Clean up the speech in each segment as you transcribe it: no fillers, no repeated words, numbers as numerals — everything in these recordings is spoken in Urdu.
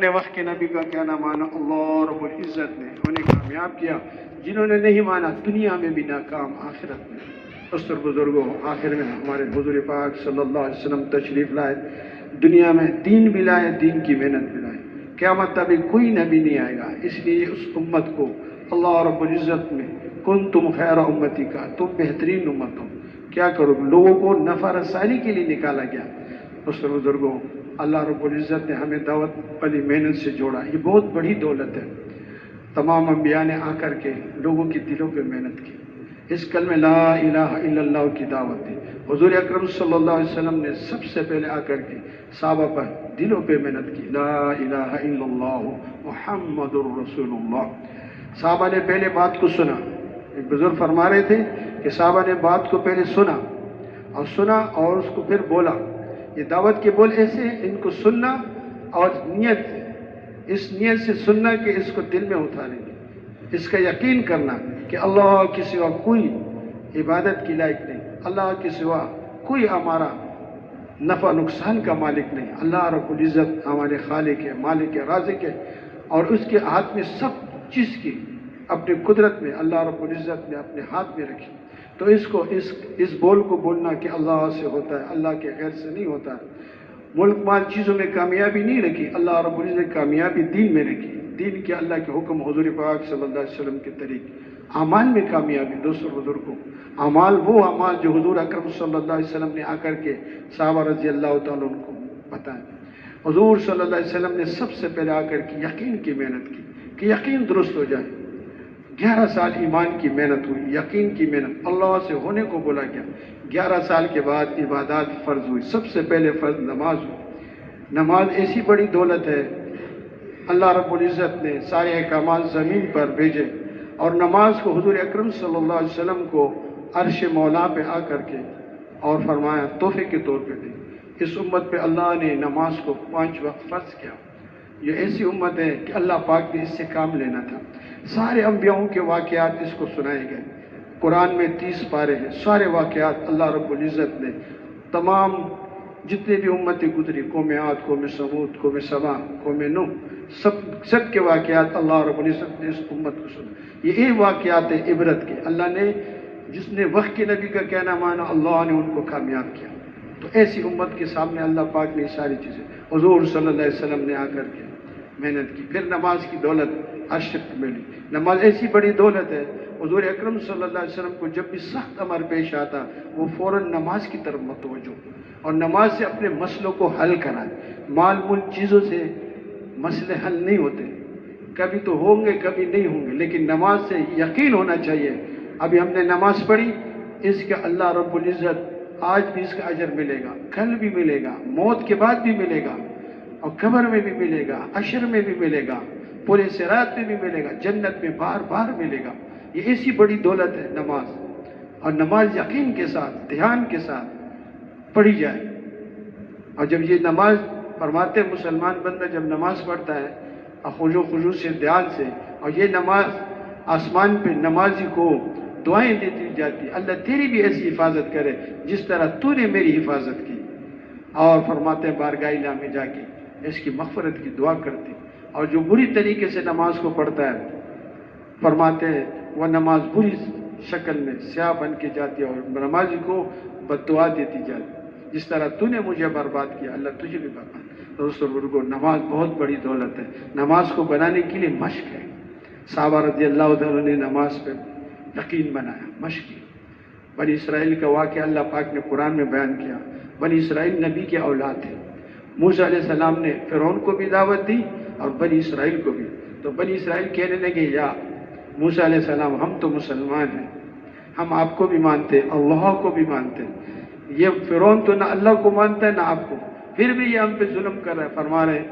نے وقت کے نبی کا کہنا مانا، اللہ رب العزت نے انہیں کامیاب کیا. جنہوں نے نہیں مانا دنیا میں بھی ناکام، آخرت میں. استر بزرگوں، آخر میں ہمارے حضور پاک صلی اللہ علیہ وسلم تشریف لائے، دنیا میں دین بھی لائے، دین کی محنت بھی لائے. قیامت تک کوئی نبی نہیں آئے گا، اس لیے اس امت کو اللہ رب العزت میں کنتم خیر امتی کا، تم بہترین امت ہو. کیا کرو، لوگوں کو نفع رسانی کے لیے نکالا گیا. استر بزرگوں، اللہ رب العزت نے ہمیں دعوت والی محنت سے جوڑا، یہ بہت بڑی دولت ہے. تمام انبیاء نے آ کر کے لوگوں کی دلوں پہ محنت کی، اس کلمہ لا الہ الا اللہ کی دعوت دی. حضور اکرم صلی اللہ علیہ وسلم نے سب سے پہلے آ کر کے صحابہ پر دلوں پہ محنت کی، لا الہ الا اللہ محمد الرسول اللہ. صحابہ نے پہلے بات کو سنا. ایک بزرگ فرما رہے تھے کہ صحابہ نے بات کو پہلے سنا اور اس کو پھر بولا. یہ دعوت کے بول ایسے ہیں، ان کو سننا اور اس نیت سے سننا کہ اس کو دل میں اتاریں گے، اس کا یقین کرنا کہ اللہ کے سوا کوئی عبادت کی لائق نہیں، اللہ کے سوا کوئی ہمارا نفع نقصان کا مالک نہیں. اللہ رب العزت ہمارے خالق ہے، مالک ہے، رازق ہے، اور اس کے ہاتھ میں سب چیز کی اپنی قدرت میں اللہ رب العزت نے اپنے ہاتھ میں رکھی. تو اس بول کو بولنا کہ اللہ سے ہوتا ہے، اللہ کے غیر سے نہیں ہوتا ہے. ملک مال چیزوں میں کامیابی نہیں رکھی، اللہ رب العزت نے کامیابی دین میں رکھی. دین کے اللہ کے حکم، حضور پاک صلی اللہ علیہ وسلم کے طریق، اعمال میں کامیابی. دوستوں بزرگوں، اعمال وہ اعمال جو حضور اکرم صلی اللہ علیہ وسلم نے آ کر کے صحابہ رضی اللہ تعالیٰ عنہ کو بتائیں. حضور صلی اللہ علیہ وسلم نے سب سے پہلے آ کر کے یقین کی محنت کی کہ یقین درست ہو جائے. 11 سال ایمان کی محنت ہوئی، یقین کی محنت، اللہ سے ہونے کو بولا گیا. 11 سال کے بعد عبادات فرض ہوئی. سب سے پہلے فرض نماز ہوئی. نماز ایسی بڑی دولت ہے، اللہ رب العزت نے سارے احکامات زمین پر بھیجے اور نماز کو حضور اکرم صلی اللہ علیہ وسلم کو عرش مولا پہ آ کر کے اور فرمایا تحفے کے طور پہ دی. اس امت پہ اللہ نے نماز کو 5 وقت فرض کیا. یہ ایسی امت ہے کہ اللہ پاک نے اس سے کام لینا تھا. سارے انبیاؤں کے واقعات اس کو سنائے گئے. قرآن میں 30 پارے ہیں، سارے واقعات اللہ رب العزت نے تمام جتنے بھی امتیں گزری، قوم عاد، قوم ثمود، قوم سبا، قوم نوح، سب کے واقعات اللہ رب العزت نے اس امت کو سنا. یہ واقعات ہیں عبرت کے. اللہ نے جس نے وقت کے نبی کا کہنا مانا، اللہ نے ان کو کامیاب کیا. تو ایسی امت کے سامنے اللہ پاک نے ساری چیزیں، حضور صلی اللہ علیہ وسلم نے آ کر کے محنت کی. پھر نماز کی دولت عرش پہ ملی. نماز ایسی بڑی دولت ہے، حضور اکرم صلی اللہ علیہ وسلم کو جب بھی سخت امر پیش آتا وہ فوراً نماز کی طرف متوجہ اور نماز سے اپنے مسئلوں کو حل کرائے. مال ملک چیزوں سے مسئلے حل نہیں ہوتے، کبھی تو ہوں گے کبھی نہیں ہوں گے، لیکن نماز سے یقین ہونا چاہیے. ابھی ہم نے نماز پڑھی، اس کا اللہ رب العزت آج بھی اس کا اجر ملے گا، کل بھی ملے گا، موت کے بعد بھی ملے گا، اور قبر میں بھی ملے گا، حشر میں بھی ملے گا، پورے صراط میں بھی ملے گا، جنت میں بار بار ملے گا. یہ ایسی بڑی دولت ہے نماز. اور نماز یقین کے ساتھ، دھیان کے ساتھ پڑھی جائے. اور جب یہ نماز فرماتے مسلمان بندہ جب نماز پڑھتا ہے خشوع سے، دھیان سے، اور یہ نماز آسمان پہ نمازی کو دعائیں دیتی جاتی، اللہ تیری بھی ایسی حفاظت کرے جس طرح تو نے میری حفاظت کی. اور فرماتے ہیں بارگاہ الہی میں جا کے اس کی مغفرت کی دعا کرتی. اور جو بری طریقے سے نماز کو پڑھتا ہے، فرماتے ہیں وہ نماز بری شکل میں سیاہ بن کے جاتی ہے اور نمازی کو بد دعا دیتی جاتی. جس طرح تو نے مجھے برباد کیا، اللہ تجھے بھی برباد. دوستو بزرگو، نماز بہت بڑی دولت ہے. نماز کو بنانے کے لیے مشق ہے. صحابہ رضی اللہ عنہ نے نماز پہ یقین بنایا، مشق کی. بنی اسرائیل کا واقعہ اللہ پاک نے قرآن میں بیان کیا. بنی اسرائیل نبی کے اولاد ہیں. موسیٰ علیہ السلام نے فرعون کو بھی دعوت دی اور بنی اسرائیل کو بھی. تو بنی اسرائیل کہنے لگے یا موسیٰ علیہ السلام، ہم تو مسلمان ہیں، ہم آپ کو بھی مانتے، اللہ کو بھی مانتے. یہ فرعون تو نہ اللہ کو مانتا ہے نہ آپ کو، پھر بھی یہ ہم پہ ظلم کر رہا ہے. فرما رہے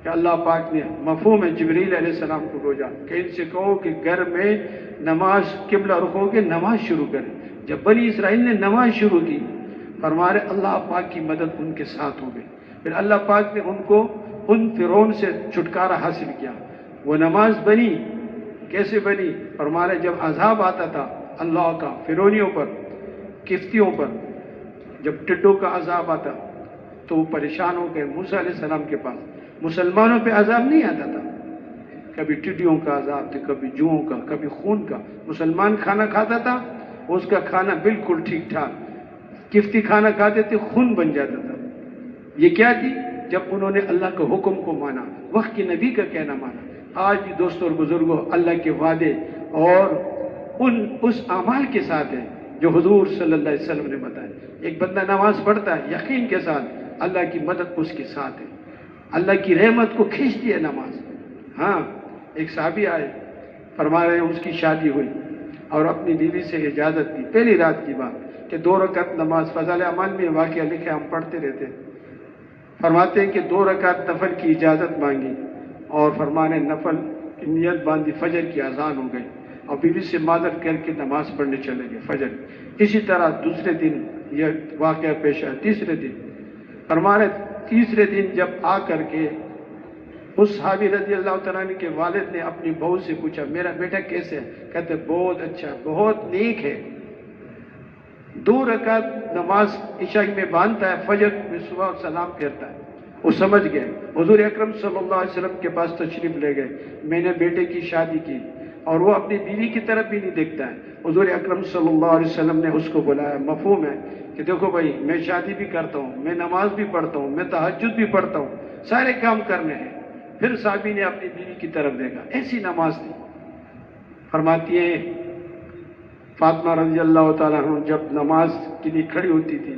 کہ اللہ پاک نے مفہوم ہے جبریل علیہ السلام کو بھیجا کہ ان سے کہو کہ گھر میں نماز قبلہ رخو کے نماز شروع کریں. جب بنی اسرائیل نے نماز شروع کی، فرما رہے اللہ پاک کی مدد ان کے ساتھ ہو گئی. پھر اللہ پاک نے ان کو ان فرعون سے چھٹکارا حاصل کیا. وہ نماز بنی، کیسے بنی؟ فرما رہے جب عذاب آتا تھا اللہ کا فرعونیوں پر، کفتیوں پر، جب ٹڈوں کا عذاب آتا تو وہ پریشان ہو گئے موسیٰ علیہ السلام کے پاس. مسلمانوں پہ عذاب نہیں آتا تھا، کبھی ٹڈیوں کا عذاب تھا، کبھی جوؤں کا، کبھی خون کا۔ مسلمان کھانا کھاتا تھا، اس کا کھانا بالکل ٹھیک ٹھاک، کفتی کھانا کھاتے تھے خون بن جاتا تھا۔ یہ کیا تھی؟ جب انہوں نے اللہ کے حکم کو مانا، وقت کے نبی کا کہنا مانا۔ آج بھی دوستوں اور بزرگوں اللہ کے وعدے اور اس اعمال کے ساتھ ہے جو حضور صلی اللہ علیہ وسلم نے بتایا۔ ایک بندہ نماز پڑھتا ہے یقین کے ساتھ، اللہ کی مدد اس کے ساتھ ہے، اللہ کی رحمت کو کھینچتی ہے نماز۔ ہاں، ایک صحابی آئے، فرما رہے ہیں اس کی شادی ہوئی اور اپنی بیوی سے اجازت دی، پہلی رات کی بات، کہ 2 رکعت نماز، فضائل اعمال میں واقعہ لکھے، ہم پڑھتے رہتے ہیں۔ فرماتے ہیں کہ 2 رکعت نفل کی اجازت مانگی اور فرمانے نفل کی نیت باندھی، فجر کی اذان ہو گئی اور بیوی سے معذرت کر کے نماز پڑھنے چلے گئے فجر۔ اسی طرح دوسرے دن یہ واقعہ پیش آیا، تیسرے دن فرمانے، تیسرے دن جب آ کر کے اس صحابی رضی اللہ تعالیٰ عنہ کے والد نے اپنی بہو سے پوچھا میرا بیٹا کیسے ہے؟ کہتے بہت اچھا، بہت نیک ہے، 2 رکعت نماز عشاء میں باندھتا ہے، فجر میں صبح سلام پھیرتا ہے۔ وہ سمجھ گئے، حضور اکرم صلی اللہ علیہ وسلم کے پاس تشریف لے گئے، میں نے بیٹے کی شادی کی، اور وہ اپنی بیوی کی طرف بھی نہیں دیکھتا ہے۔ حضور اکرم صلی اللہ علیہ وسلم نے اس کو بلایا، مفہوم ہے کہ دیکھو بھائی، میں شادی بھی کرتا ہوں، میں نماز بھی پڑھتا ہوں، میں تہجد بھی پڑھتا ہوں، سارے کام کرنے ہیں۔ پھر صحابی نے اپنی بیوی کی طرف دیکھا، ایسی نماز تھی۔ فرماتی ہیں فاطمہ رضی اللہ تعالیٰ عنہ جب نماز کے لیے کھڑی ہوتی تھی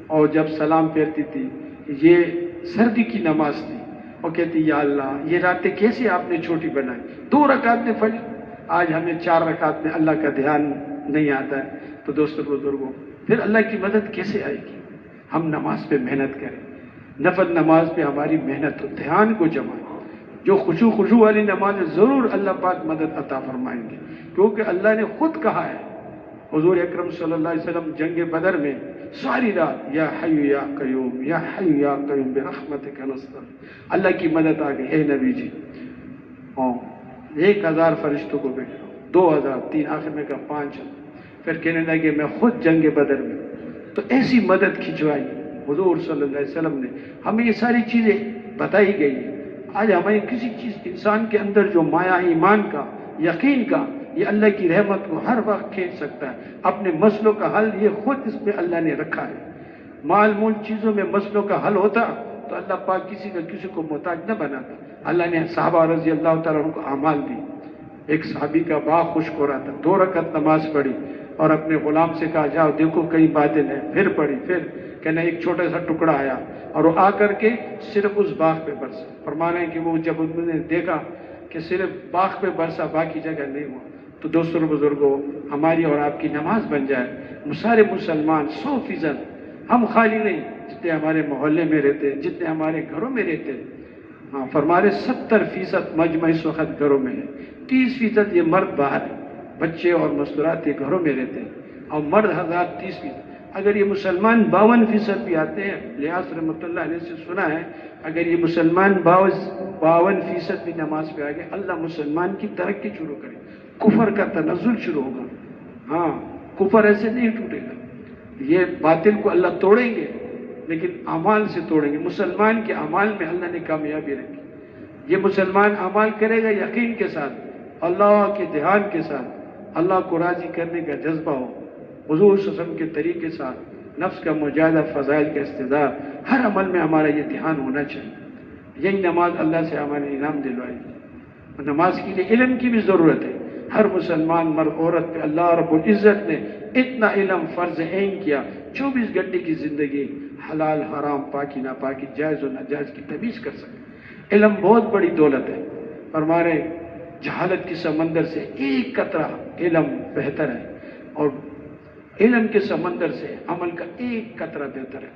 اور جب سلام پھیرتی تھی، یہ سردی کی نماز تھی، اور کہتی یا اللہ یہ راتیں کیسے آپ نے چھوٹی بنائی، 2 رکعت میں فجر، آج ہمیں 4 رکعت میں اللہ کا دھیان نہیں آتا ہے۔ تو دوستوں بزرگوں، پھر اللہ کی مدد کیسے آئے گی؟ ہم نماز پہ محنت کریں، نفل نماز پہ ہماری محنت ہو، دھیان کو جمائیں۔ جو خشوع والی نماز ضرور اللہ پاک مدد عطا فرمائیں گے، کیونکہ اللہ نے خود کہا ہے، حضور اکرم صلی اللہ علیہ وسلم جنگ بدر میں ساری رات یا حی یا قیوم یا حی یا قیوم برحمتک نستغیث، اللہ کی مدد آ گئی، اے نبی جی، اور 1000 فرشتوں کو بھیجو، 2000، 3، آخر میں کہا 5، پھر کہنے لگے میں خود جنگ بدر میں۔ تو ایسی مدد کھنچوائی حضور صلی اللہ علیہ وسلم نے، ہمیں یہ ساری چیزیں بتائی گئی ہیں۔ آج ہمیں کسی چیز انسان کے اندر جو مایا ایمان کا، یقین کا، یہ اللہ کی رحمت کو ہر وقت کھینچ سکتا ہے۔ اپنے مسئلوں کا حل یہ خود اس میں اللہ نے رکھا ہے۔ مال مول چیزوں میں مسئلوں کا حل ہوتا تو اللہ پاک کسی کو محتاج نہ بناتا۔ اللہ نے صحابہ رضی اللہ تعالیٰ عنہ کو اعمال دی۔ ایک صحابی کا باغ خشک ہو رہا تھا، 2 رکعت نماز پڑھی اور اپنے غلام سے کہا جاؤ دیکھو کئی بادل ہیں، پھر پڑھی، پھر کہنا ایک چھوٹا سا ٹکڑا آیا اور وہ آ کر کے صرف اس باغ پہ برسا۔ فرما رہے ہیں کہ وہ جب انہوں نے دیکھا کہ صرف باغ پہ برسا، باقی جگہ نہیں ہوا، تو دوستوں بزرگوں، ہماری اور آپ کی نماز بن جائے، سارے مسلمان 100% ہم خالی نہیں، جتنے ہمارے محلے میں رہتے، جتنے ہمارے گھروں میں رہتے، ہاں فرما رہے 70% مجمع اس وقت گھروں میں ہے، 30% یہ مرد باہر ہے، بچے اور مستورات یہ گھروں میں رہتے ہیں، اور مرد حضرات 30%۔ اگر یہ مسلمان 52% بھی آتے ہیں، لیاس رحمۃ اللہ علیہ سے سنا ہے، اگر یہ مسلمان 52% بھی نماز پہ آ گئے، اللہ مسلمان کی ترقی شروع کرے، کفر کا تنزل شروع ہوگا۔ ہاں، کفر ایسے نہیں ٹوٹے گا، یہ باطل کو اللہ توڑیں گے لیکن اعمال سے توڑیں گے۔ مسلمان کے اعمال میں اللہ نے کامیابی رکھی۔ یہ مسلمان اعمال کرے گا یقین کے ساتھ، اللہ کے دھیان کے ساتھ، اللہ کو راضی کرنے کا جذبہ ہو، حضور صلی اللہ علیہ وسلم کے طریقے ساتھ، نفس کا مجاہدہ، فضائل کا استدار، ہر عمل میں ہمارا یہ دھیان ہونا چاہیے۔ یہی نماز اللہ سے ہمارے انعام دلوائے گی۔ نماز کے لیے علم کی بھی ضرورت ہے۔ ہر مسلمان مرد عورت پہ اللہ رب العزت نے اتنا علم فرض عین کیا، 24 گھنٹے کی زندگی حلال حرام، پاکی ناپاکی، جائز و ناجائز کی تمیز کر سکے۔ علم بہت بڑی دولت ہے، اور ہمارے جہالت کے سمندر سے ایک قطرہ علم بہتر ہے، اور علم کے سمندر سے عمل کا ایک قطرہ بہتر ہے،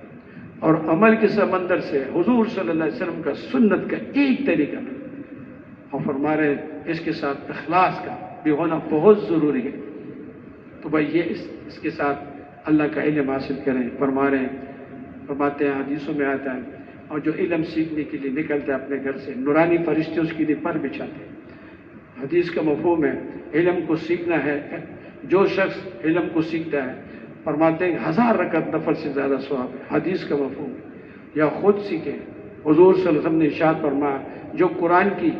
اور عمل کے سمندر سے حضور صلی اللہ علیہ وسلم کا سنت کا ایک طریقہ، اور فرما رہے اس کے ساتھ اخلاص کا بھی ہونا بہت ضروری ہے۔ تو بھائی یہ اس کے ساتھ اللہ کا علم حاصل کریں۔ فرماتے ہیں حدیثوں میں آتا ہے، اور جو علم سیکھنے کے لیے نکلتا ہے اپنے گھر سے، نورانی فرشتے اس کے لیے پر بچھاتے ہیں۔ حدیث کا مفہوم ہے علم کو سیکھنا ہے، جو شخص علم کو سیکھتا ہے فرماتے ہیں 1000 رکعت نفل سے زیادہ ثواب ہے۔ حدیث کا مفہوم ہے، یا خود سیکھے حضور صلی اللہ علیہ وسلم نے ارشاد فرمایا جو قرآن کی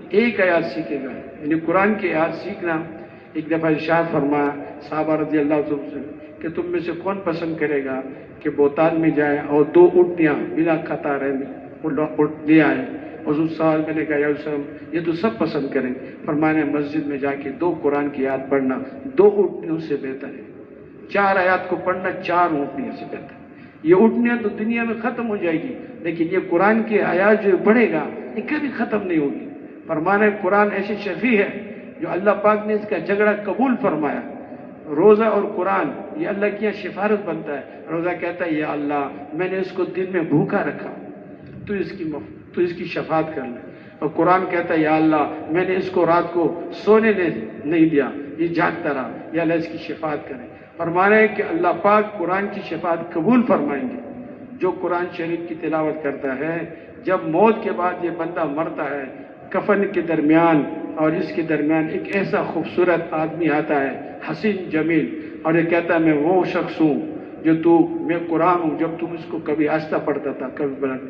ایک آیات سیکھے گا، یعنی قرآن کی آیات سیکھنا، ایک دفعہ ارشاد فرمایا صحابہ رضی اللہ عنہ سے کہ تم میں سے کون پسند کرے گا کہ بوتان میں جائے اور 2 اونٹیاں بلا قطار لے آئے؟ حضور صلی اللہ علیہ وسلم نے کہا یا وسلم یہ تو سب پسند کریں، فرمانے مسجد میں جا کے 2 قرآن کی آیات پڑھنا 2 اونٹنیوں سے بہتر ہے، 4 آیات کو پڑھنا 4 اونٹنیوں سے بہتر ہے۔ یہ اونٹنیاں تو دنیا میں ختم ہو جائے گی، لیکن یہ قرآن کی آیات جو پڑھے گا یہ کبھی ختم نہیں ہوگی۔ فرمانے قرآن ایسی شفیع ہے جو اللہ پاک نے اس کا جھگڑا قبول فرمایا۔ روزہ اور قرآن یہ اللہ کی یہاں سفارت بنتا ہے۔ روزہ کہتا ہے یا اللہ میں نے اس کو دن میں بھوکا رکھا، تو اس کی شفاعت کر لے، اور قرآن کہتا ہے یا اللہ میں نے اس کو رات کو سونے نہیں دیا، یہ جاگتا رہا، یا اللہ اس کی شفاعت کرے۔ فرمانے کہ اللہ پاک قرآن کی شفاعت قبول فرمائیں گے۔ جو قرآن شریف کی تلاوت کرتا ہے، جب موت کے بعد یہ بندہ مرتا ہے، کفن کے درمیان اور اس کے درمیان ایک ایسا خوبصورت آدمی آتا ہے، حسین جمیل، اور یہ کہتا ہے میں وہ شخص ہوں جو میں قرآن ہوں، جب تم اس کو کبھی آہستہ پڑھتا تھا کبھی بلند،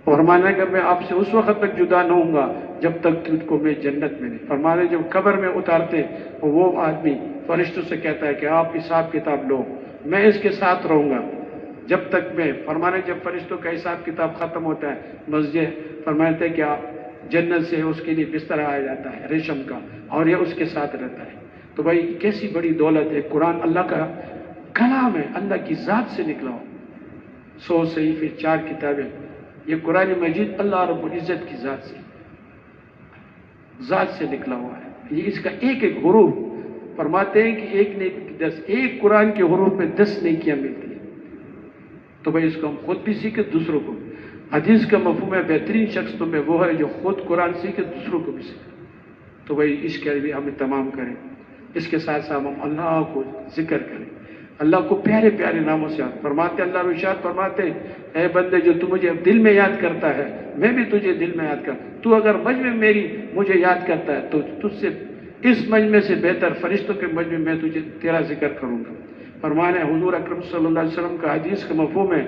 فرمانا کہ میں آپ سے اس وقت تک جدا نہ ہوں گا جب تک تجھ کو میں جنت میں نہیں۔ فرمانے جب قبر میں اتارتے وہ آدمی فرشتوں سے کہتا ہے کہ آپ حساب کتاب لو، میں اس کے ساتھ رہوں گا جب تک میں۔ فرمانے جب فرشتوں کا حساب کتاب ختم ہوتا ہے، مسجد فرماتے ہیں کہ جنت سے اس کے لیے بستر آیا جاتا ہے ریشم کا، اور یہ اس کے ساتھ رہتا ہے۔ تو بھائی کیسی بڑی دولت ہے، قرآن اللہ کا کلام ہے، اللہ کی ذات سے نکلا ہو، 100 صحیفے 4 کتابیں، یہ قرآن مجید اللہ رب العزت کی ذات سے نکلا ہوا ہے۔ یہ اس کا ایک ایک حروف، فرماتے ہیں کہ ایک نیکی کی 10، ایک قرآن کے حروف میں 10 نیکیاں ملتی ہیں۔ تو بھائی اس کو ہم خود بھی سیکھیں، دوسروں کو۔ حدیث کا مفہوم ہے بہترین شخص تو میں وہ ہے جو خود قرآن سیکھے دوسروں کو بھی سیکھے۔ تو بھائی اس کے لیے ہمیں تمام کریں، اس کے ساتھ ساتھ ہم اللہ کو ذکر کریں، اللہ کو پیارے پیارے ناموں سے یاد فرماتے۔ اللہ ارشاد فرماتے اے بندے جو تو مجھے دل میں یاد کرتا ہے میں بھی تجھے دل میں یاد کرتا ہوں، تو اگر مجمع میری مجھے یاد کرتا ہے تو تجھ سے اس مجمع سے بہتر فرشتوں کے مجمع میں تجھے تیرا ذکر کروں گا۔ فرمانے حضور اکرم صلی اللہ علیہ وسلم کا حدیث کا مفہوم ہے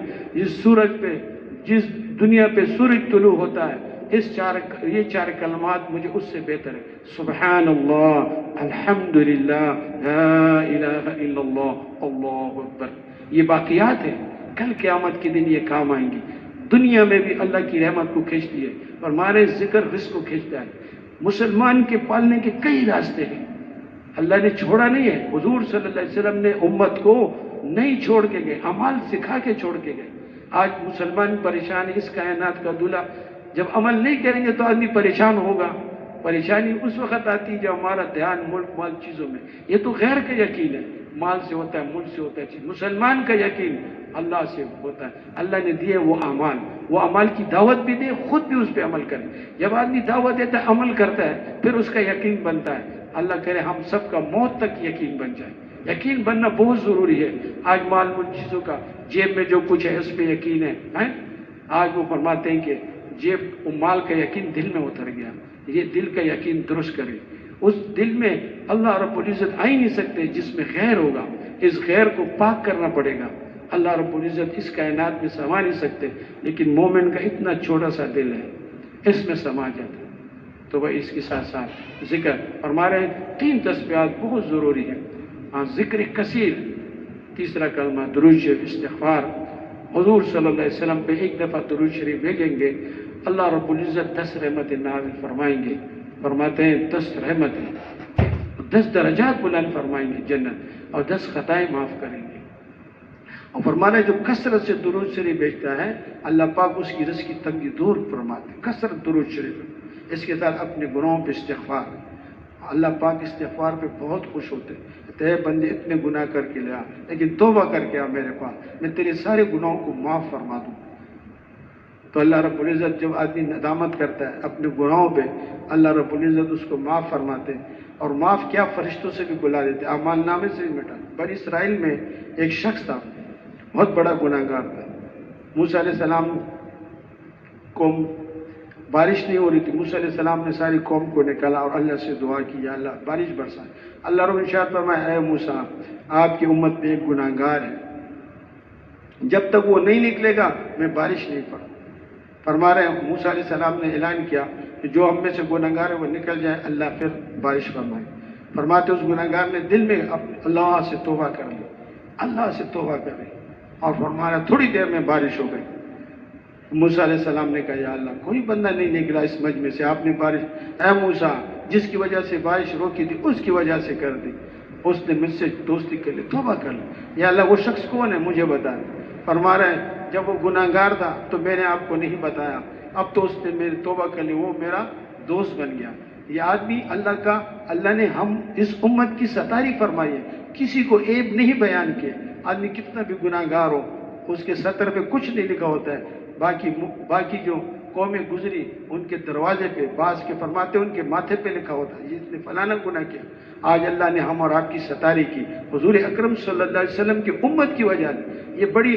جس دنیا پہ سورج طلوع ہوتا ہے یہ 4 کلمات مجھے اس سے بہتر ہے، سبحان اللہ، الحمدللہ، لا الہ الا اللہ، اللہ اکبر۔ یہ باقیات ہیں، کل قیامت کے دن یہ کام آئیں گی، دنیا میں بھی اللہ کی رحمت کو کھینچتی ہے، اور ہمارے ذکر رزق کو کھینچتا ہے۔ مسلمان کے پالنے کے کئی راستے ہیں، اللہ نے چھوڑا نہیں ہے۔ حضور صلی اللہ علیہ وسلم نے امت کو نہیں چھوڑ کے گئے، عمل سکھا کے چھوڑ کے گئے۔ آج مسلمان پریشان ہے، اس کائنات کا دلہا جب عمل نہیں کریں گے تو آدمی پریشان ہوگا۔ پریشانی اس وقت آتی ہے جب ہمارا دھیان ملک مال چیزوں میں، یہ تو غیر کا یقین ہے، مال سے ہوتا ہے، ملک سے ہوتا ہے چیز۔ مسلمان کا یقین اللہ سے ہوتا ہے، اللہ نے دیے وہ اعمال کی دعوت بھی دے، خود بھی اس پہ عمل کرے۔ جب آدمی دعوت دیتا ہے، عمل کرتا ہے، پھر اس کا یقین بنتا ہے۔ اللہ کرے ہم سب کا موت تک یقین بن جائے۔ یقین بننا بہت ضروری ہے۔ آج مال ملک چیزوں کا، جیب میں جو کچھ ہے اس پہ یقین ہے۔ آج وہ فرماتے ہیں کہ جیب مال کا یقین دل میں اتر گیا، یہ دل کا یقین درست کرے۔ اس دل میں اللہ رب العزت آ ہی نہیں سکتے جس میں خیر ہوگا، اس خیر کو پاک کرنا پڑے گا۔ اللہ رب العزت اس کائنات میں سما نہیں سکتے، لیکن مومن کا اتنا چھوٹا سا دل ہے، اس میں سما جاتا ہے۔ تو وہ اس کے ساتھ ساتھ ذکر، اور ہمارے 3 تسبیحات بہت ضروری ہیں۔ ذکر کثیر، تیسرا کلمہ درود شریف، استغفار۔ حضور صلی اللہ علیہ وسلم پہ ایک دفعہ درود شریف بھیجیں گے، اللہ رب العزت 10 رحمتیں نازل فرمائیں گے۔ فرماتے ہیں 10 رحمتیں، 10 درجات بلند فرمائیں گے جنت، اور 10 خطائیں معاف کریں گے۔ اور فرمانا جو کثرت سے درود شریف بھیجتا ہے اللہ پاک اس کی رزق کی تنگی دور فرماتے ہیں۔ کثرت درود شریف، اس کے ساتھ اپنے گناہوں پہ استغفار۔ اللہ پاک استغفار پہ بہت خوش ہوتے ہیں، اے بندے اتنے گناہ کر کے لیا لیکن توبہ کر کے آ میرے پاس، میں تیرے سارے گناہوں کو معاف فرما دوں۔ تو اللہ رب العزت جب آدمی ندامت کرتا ہے اپنے گناہوں پہ، اللہ رب العزت اس کو معاف فرماتے ہیں، اور معاف کیا فرشتوں سے بھی بلا دیتے، اعمال نامے سے بھی مٹا۔ بنی اسرائیل میں ایک شخص تھا، بہت بڑا گناہ گار تھا۔ موسیٰ علیہ السلام قوم بارش نہیں ہو رہی تھی، موسیٰ علیہ السلام نے ساری قوم کو نکالا اور اللہ سے دعا کی، یا اللہ بارش برسا۔ اللہ رب ارشاد فرمایا اے موسیٰ آپ کی امت میں ایک گناہ گار ہے، جب تک وہ نہیں نکلے گا میں بارش نہیں پڑوں۔ فرما رہے ہیں موسیٰ علیہ السلام نے اعلان کیا کہ جو ہم میں سے گنہگار ہے وہ نکل جائے، اللہ پھر بارش فرمائے۔ فرماتے اس گنہگار نے دل میں اللہ سے توبہ کر لی، اللہ سے توبہ کر لی، اور فرمایا تھوڑی دیر میں بارش ہو گئی۔ موسیٰ علیہ السلام نے کہا یا اللہ کوئی بندہ نہیں نکلا اس مجمع سے، آپ نے بارش، اے موسیٰ جس کی وجہ سے بارش روکی تھی اس کی وجہ سے کر دی، اس نے مجھ سے دوستی کر لی، توبہ کر لی۔ یا اللہ وہ شخص کون ہے مجھے بتا۔ فرما رہے ہیں جب وہ گناہگار تھا تو میں نے آپ کو نہیں بتایا، اب تو اس نے میری توبہ کر لی، وہ میرا دوست بن گیا۔ یہ آدمی اللہ نے ہم اس امت کی ستاری فرمائی ہے، کسی کو عیب نہیں بیان کیے۔ آدمی کتنا بھی گناہگار ہو اس کے سطر پہ کچھ نہیں لکھا ہوتا ہے، باقی جو قومیں گزری ان کے دروازے پہ بعض کے فرماتے ان کے ماتھے پہ لکھا ہوتا ہے اس نے فلانا گناہ کیا۔ آج اللہ نے ہم اور آپ کی ستاری کی، حضور اکرم صلی اللہ علیہ وسلم کی امت کی وجہ سے۔ یہ بڑی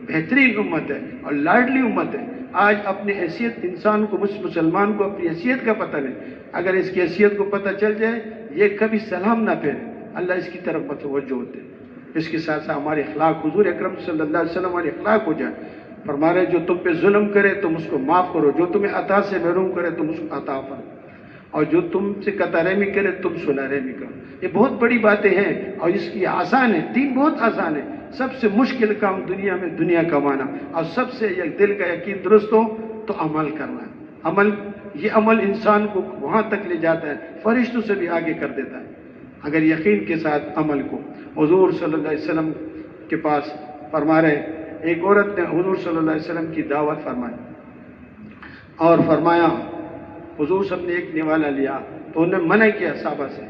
بہترین امت ہے اور لاڈلی امت ہے۔ آج اپنی حیثیت انسان کو، مسلمان کو اپنی حیثیت کا پتہ نہیں، اگر اس کی حیثیت کو پتہ چل جائے یہ کبھی سلام نہ پھیرے، اللہ اس کی طرف متوجہ ہوتے ہیں۔ اس کے ساتھ ساتھ ہمارے اخلاق، حضور اکرم صلی اللہ علیہ وسلم ہمارے اخلاق ہو جائے۔ فرما رہے جو تم پہ ظلم کرے تم اس کو معاف کرو، جو تمہیں عطا سے محروم کرے تم اس کو عطا فرماؤ، اور جو تم سے قطع رحمی کرے تم صلح رحمی کرو۔ یہ بہت بڑی باتیں ہیں اور اس کی آسان ہے، دین بہت آسان ہے۔ سب سے مشکل کام دنیا میں دنیا کمانا، اور سب سے دل کا یقین درست ہو تو عمل کرنا ہے۔ یہ عمل انسان کو وہاں تک لے جاتا ہے، فرشتوں سے بھی آگے کر دیتا ہے اگر یقین کے ساتھ عمل کو۔ حضور صلی اللہ علیہ وسلم کے پاس فرما رہے ایک عورت نے حضور صلی اللہ علیہ وسلم کی دعوت فرمائی اور فرمایا، حضور صلی اللہ علیہ وسلم نے ایک نوالا لیا تو انہوں نے منع کیا صحابہ سے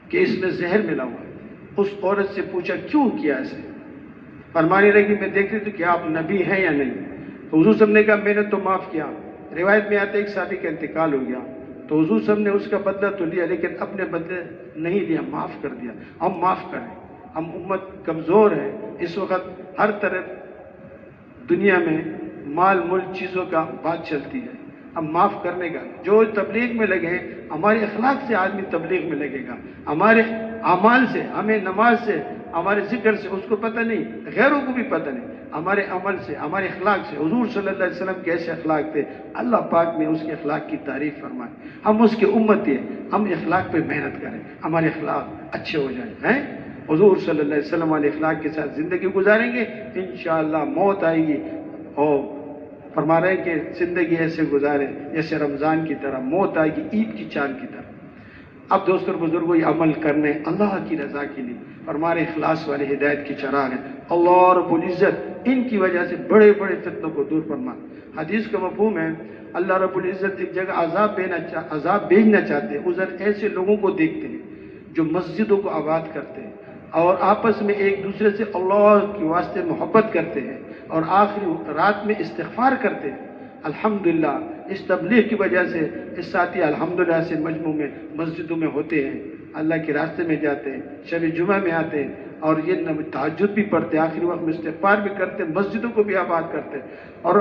کہ اس میں زہر ملا ہوا ہے۔ اس عورت سے پوچھا کیوں کیا اسے؟ فرمانے لگی میں دیکھ رہی تھی کہ آپ نبی ہیں یا نہیں۔ تو حضور صلی اللہ علیہ وسلم نے کہا میں نے تو معاف کیا۔ روایت میں آتے ایک صحابی کا انتقال ہو گیا تو حضور صلی اللہ علیہ وسلم نے اس کا بدلہ تو لیا لیکن اپنے بدلے نہیں لیا، معاف کر دیا۔ ہم معاف کریں، ہم امت کمزور ہے، اس وقت ہر طرف دنیا میں مال ملک چیزوں کا بات چلتی ہے، ہم معاف کرنے کا جو تبلیغ میں لگے ہیں، ہمارے اخلاق سے آدمی تبلیغ میں لگے گا، ہمارے اعمال سے، ہمیں نماز سے، ہمارے ذکر سے اس کو پتہ نہیں، غیروں کو بھی پتہ نہیں، ہمارے عمل سے، ہمارے اخلاق سے۔ حضور صلی اللہ علیہ وسلم کے ایسے اخلاق تھے، اللہ پاک نے اس کے اخلاق کی تعریف فرمائی۔ ہم اس کے امتی ہیں، ہم اخلاق پہ محنت کریں، ہمارے اخلاق اچھے ہو جائیں۔ حضور صلی اللہ علیہ وسلم والے اخلاق کے ساتھ زندگی گزاریں گے، انشاءاللہ موت آئے گی اور فرما رہے ہیں کہ زندگی ایسے گزاریں جیسے رمضان کی طرح، موت آئے گی عید کی چاند کی طرح۔ اب دوستوں بزرگوں یہ عمل کرنے اللہ کی رضا کے لیے، اور ہمارے اخلاص والے ہدایت کی چراغ ہیں۔ اللہ رب العزت ان کی وجہ سے بڑے بڑے فتنوں کو دور فرما۔ حدیث کا مفہوم ہے اللہ رب العزت ایک جگہ عذاب بھیجنا چاہتے ہیں، ادھر ایسے لوگوں کو دیکھتے ہیں جو مسجدوں کو آباد کرتے ہیں اور آپس میں ایک دوسرے سے اللہ کے واسطے محبت کرتے ہیں اور آخری رات میں استغفار کرتے ہیں۔ الحمدللہ اس تبلیغ کی وجہ سے اس ساتھی الحمدللہ سے مجموع میں مسجدوں میں ہوتے ہیں، اللہ کے راستے میں جاتے ہیں، شب جمعہ میں آتے ہیں اور یہ تہجد بھی پڑھتے ہیں، آخری وقت میں استغفار بھی کرتے ہیں، مسجدوں کو بھی آباد کرتے ہیں۔ اور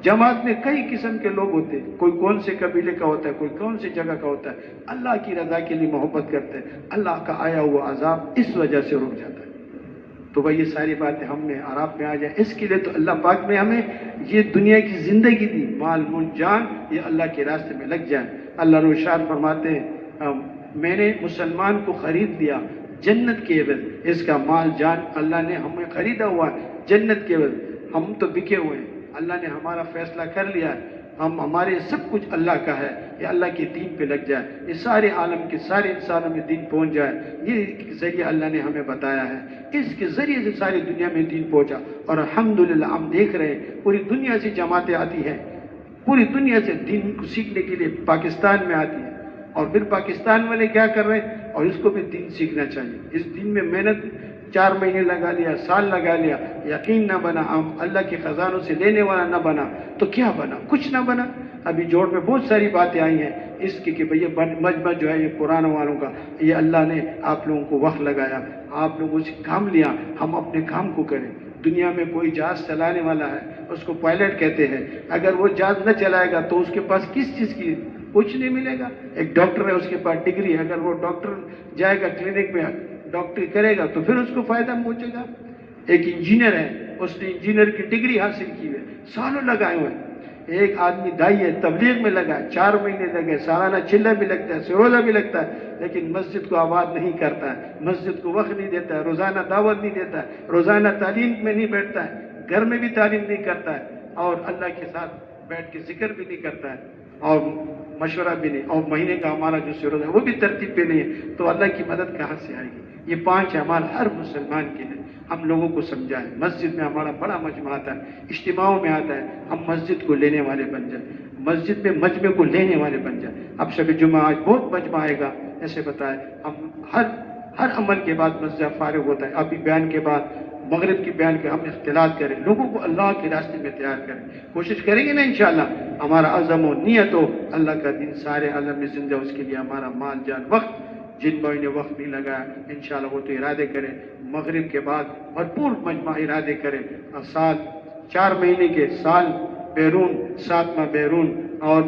جماعت میں کئی قسم کے لوگ ہوتے ہیں، کوئی کون سے قبیلے کا ہوتا ہے، کوئی کون سی جگہ کا ہوتا ہے، اللہ کی رضا کے لیے محبت کرتے ہیں، اللہ کا آیا ہوا عذاب اس وجہ سے رک جاتا ہے۔ تو بھائی یہ ساری باتیں ہم میں اور آپ میں آ جائیں، اس کے لیے تو اللہ پاک نے ہمیں یہ دنیا کی زندگی دی، مال ملک جان یہ اللہ کے راستے میں لگ جائیں۔ اللہ ارشاد فرماتے ہیں میں نے مسلمان کو خرید لیا جنت کے عوض، اس کا مال جان اللہ نے ہمیں خریدا ہوا ہے جنت کے عوض، ہم تو بکے ہوئے ہیں، اللہ نے ہمارا فیصلہ کر لیا ہے، ہمارے سب کچھ اللہ کا ہے، یہ اللہ کے دین پہ لگ جائے، یہ سارے عالم کے سارے انسانوں میں دین پہنچ جائے، یہ ذریعہ اللہ نے ہمیں بتایا ہے، اس کے ذریعے سے ساری دنیا میں دین پہنچا۔ اور الحمدللہ ہم دیکھ رہے ہیں پوری دنیا سے جماعتیں آتی ہیں، پوری دنیا سے دین کو سیکھنے کے لیے پاکستان میں آتی ہیں، اور پھر پاکستان والے کیا کر رہے ہیں، اور اس کو بھی دین سیکھنا چاہیے۔ اس دین میں محنت 4 مہینے لگا لیا، سال لگا لیا، یقین نہ بنا، ہم اللہ کے خزانوں سے لینے والا نہ بنا تو کیا بنا؟ کچھ نہ بنا۔ ابھی جوڑ میں بہت ساری باتیں آئی ہیں اس کی کہ بھئی یہ مجمع جو ہے یہ قرآن والوں کا، یہ اللہ نے آپ لوگوں کو وقت لگایا، آپ لوگوں سے کام لیا، ہم اپنے کام کو کریں۔ دنیا میں کوئی جہاز چلانے والا ہے اس کو پائلٹ کہتے ہیں، اگر وہ جہاز نہ چلائے گا تو اس کے پاس کس چیز کی کچھ نہیں ملے گا۔ ایک ڈاکٹر ہے اس کے پاس ڈگری ہے، اگر وہ ڈاکٹر جائے گا کلینک میں ڈاکٹری کرے گا تو پھر اس کو فائدہ پہنچے گا۔ ایک انجینئر ہے، اس نے انجینئر کی ڈگری حاصل کی ہے، سالوں لگائے ہوئے ہیں۔ ایک آدمی دائی ہے، تبلیغ میں لگا ہے، 4 مہینے لگے، سالانہ چلہ بھی لگتا ہے، سروزہ بھی لگتا ہے، لیکن مسجد کو آباد نہیں کرتا ہے، مسجد کو وقت نہیں دیتا ہے، روزانہ دعوت نہیں دیتا ہے، روزانہ تعلیم میں نہیں بیٹھتا ہے، گھر میں بھی تعلیم نہیں کرتا ہے، اور اللہ کے ساتھ بیٹھ کے ذکر بھی نہیں کرتا ہے، اور مشورہ بھی نہیں، اور مہینے کا ہمارا جو سروزہ ہے وہ بھی ترتیب پہ نہیں ہے، تو اللہ کی مدد کہاں سے آئے گی؟ یہ 5 اعمال ہر مسلمان کے لیے ہم لوگوں کو سمجھائیں۔ مسجد میں ہمارا بڑا مجمع آتا ہے، اجتماعوں میں آتا ہے، ہم مسجد کو لینے والے بن جائیں، مسجد میں مجمع کو لینے والے بن جائیں۔ اب شب جمعہ آج بہت مجمع آئے گا، ایسے بتائے ہم ہر عمل کے بعد مسجد فارغ ہوتا ہے، ابھی بیان کے بعد مغرب کی بیان کے ہم اختلاط کریں، لوگوں کو اللہ کے راستے میں تیار کریں، کوشش کریں گے نا انشاءاللہ، ہمارا عزم و نیت ہو، اللہ کا دین سارے عالم میں زندہ، اس کے لیے ہمارا مال جان وقت، جن بھائی نے وقت نہیں لگایا انشاءاللہ وہ تو ارادے کریں، مغرب کے بعد بھرپور مجمع ارادے کریں، اور سال 4 مہینے کے سال بیرون 7 ماہ بیرون، اور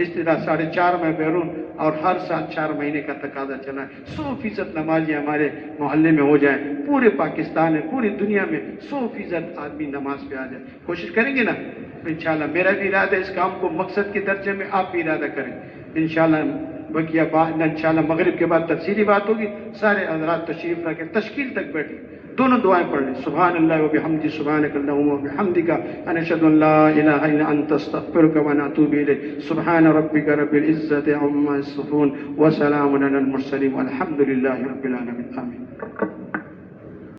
اس طرح 4.5 ماہ بیرون، اور ہر سال 4 مہینے کا تقاضا چلا ہے، 100% نمازی ہمارے محلے میں ہو جائیں، پورے پاکستان میں، پوری دنیا میں 100% آدمی نماز پہ آ جائے، کوشش کریں گے نا انشاءاللہ۔ میرا بھی ارادہ ہے اس کام کو مقصد کے درجے میں، آپ بھی ارادہ کریں انشاءاللہ۔ بقیہ بعد انشاءاللہ مغرب کے بعد تفصیلی بات ہوگی، سارے حضرات تشریف رکھیں، تشکیل تک بیٹھیں، دونوں دعائیں پڑھ لیں، سبحان اللہ و بحمدہ، سبحانک اللہم و بحمدک، اشہد ان لا الہ الا انت، استغفرک و اتوب الیک، سبحان ربک رب العزت عما یصفون، وسلام علی المرسلین، والحمد للہ رب العالمین، آمین۔